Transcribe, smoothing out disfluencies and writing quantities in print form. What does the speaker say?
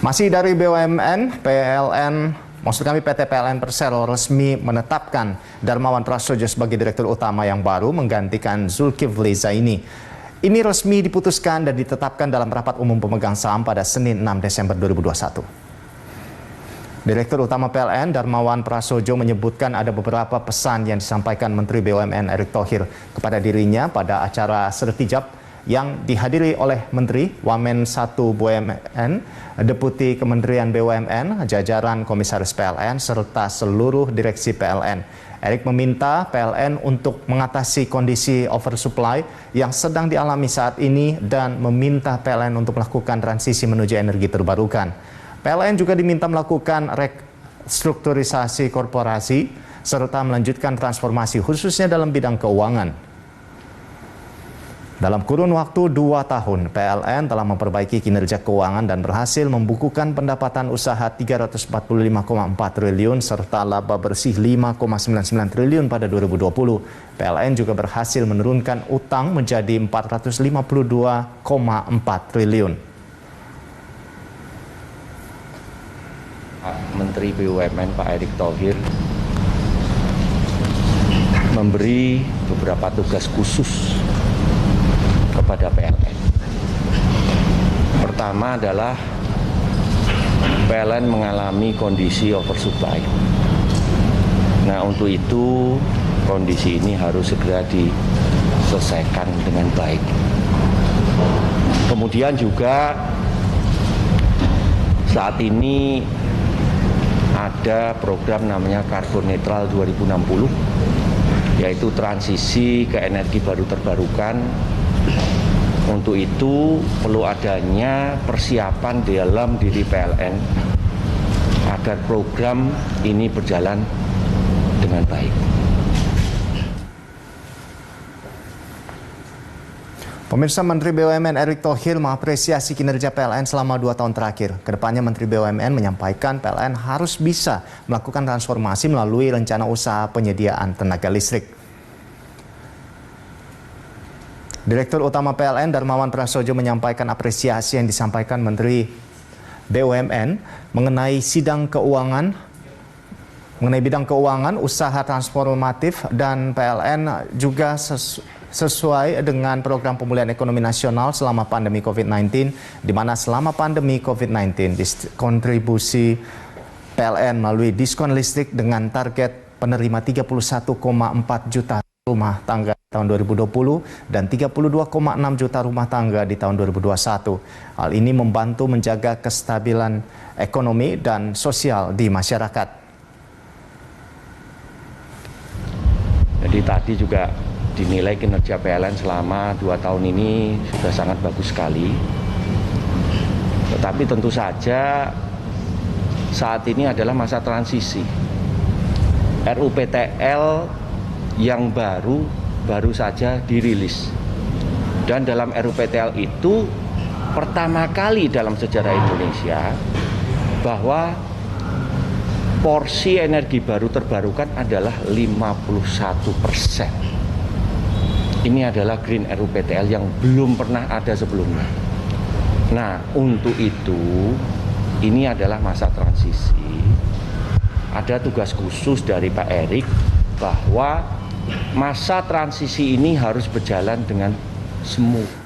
Masih dari BUMN, maksud kami PT PLN Persero resmi menetapkan Darmawan Prasojo sebagai Direktur Utama yang baru menggantikan Zulkifli Zaini. Ini resmi diputuskan dan ditetapkan dalam rapat umum pemegang saham pada Senin 6 Desember 2021. Direktur Utama PLN Darmawan Prasojo menyebutkan ada beberapa pesan yang disampaikan Menteri BUMN Erick Thohir kepada dirinya pada acara Sertijab yang dihadiri oleh Menteri, Wamen 1 BUMN, Deputi Kementerian BUMN, jajaran Komisaris PLN, serta seluruh direksi PLN. Erick meminta PLN untuk mengatasi kondisi oversupply yang sedang dialami saat ini dan meminta PLN untuk melakukan transisi menuju energi terbarukan. PLN juga diminta melakukan restrukturisasi korporasi serta melanjutkan transformasi khususnya dalam bidang keuangan. Dalam kurun waktu 2 tahun, PLN telah memperbaiki kinerja keuangan dan berhasil membukukan pendapatan usaha 345,4 triliun serta laba bersih 5,99 triliun pada 2020. PLN juga berhasil menurunkan utang menjadi 452,4 triliun. Menteri BUMN Pak Erick Thohir memberi beberapa tugas khusus kepada PLN. Pertama adalah PLN mengalami kondisi oversupply. Nah, untuk itu kondisi ini harus segera diselesaikan dengan baik. Kemudian juga saat ini ada program namanya Karbon Netral 2060, yaitu transisi ke energi baru terbarukan. Untuk itu perlu adanya persiapan dalam diri PLN agar program ini berjalan dengan baik. Pemirsa, Menteri BUMN Erick Thohir mengapresiasi kinerja PLN selama 2 tahun terakhir. Kedepannya Menteri BUMN menyampaikan PLN harus bisa melakukan transformasi melalui rencana usaha penyediaan tenaga listrik. Direktur Utama PLN Darmawan Prasojo menyampaikan apresiasi yang disampaikan Menteri BUMN mengenai bidang keuangan, usaha transformatif, dan PLN juga sesuai dengan program pemulihan ekonomi nasional selama pandemi COVID-19, di mana selama pandemi COVID-19 kontribusi PLN melalui diskon listrik dengan target penerima 31,4 juta rumah tangga tahun 2020 dan 32,6 juta rumah tangga di tahun 2021. Hal ini membantu menjaga kestabilan ekonomi dan sosial di masyarakat. Jadi tadi juga dinilai kinerja PLN selama 2 tahun ini sudah sangat bagus sekali. Tetapi tentu saja saat ini adalah masa transisi. RUPTL yang baru saja dirilis, dan dalam RUPTL itu pertama kali dalam sejarah Indonesia bahwa porsi energi baru terbarukan adalah 51%. Ini adalah Green RUPTL yang belum pernah ada sebelumnya. Nah, untuk itu ini adalah masa transisi. Ada tugas khusus dari Pak Erick bahwa masa transisi ini harus berjalan dengan smooth.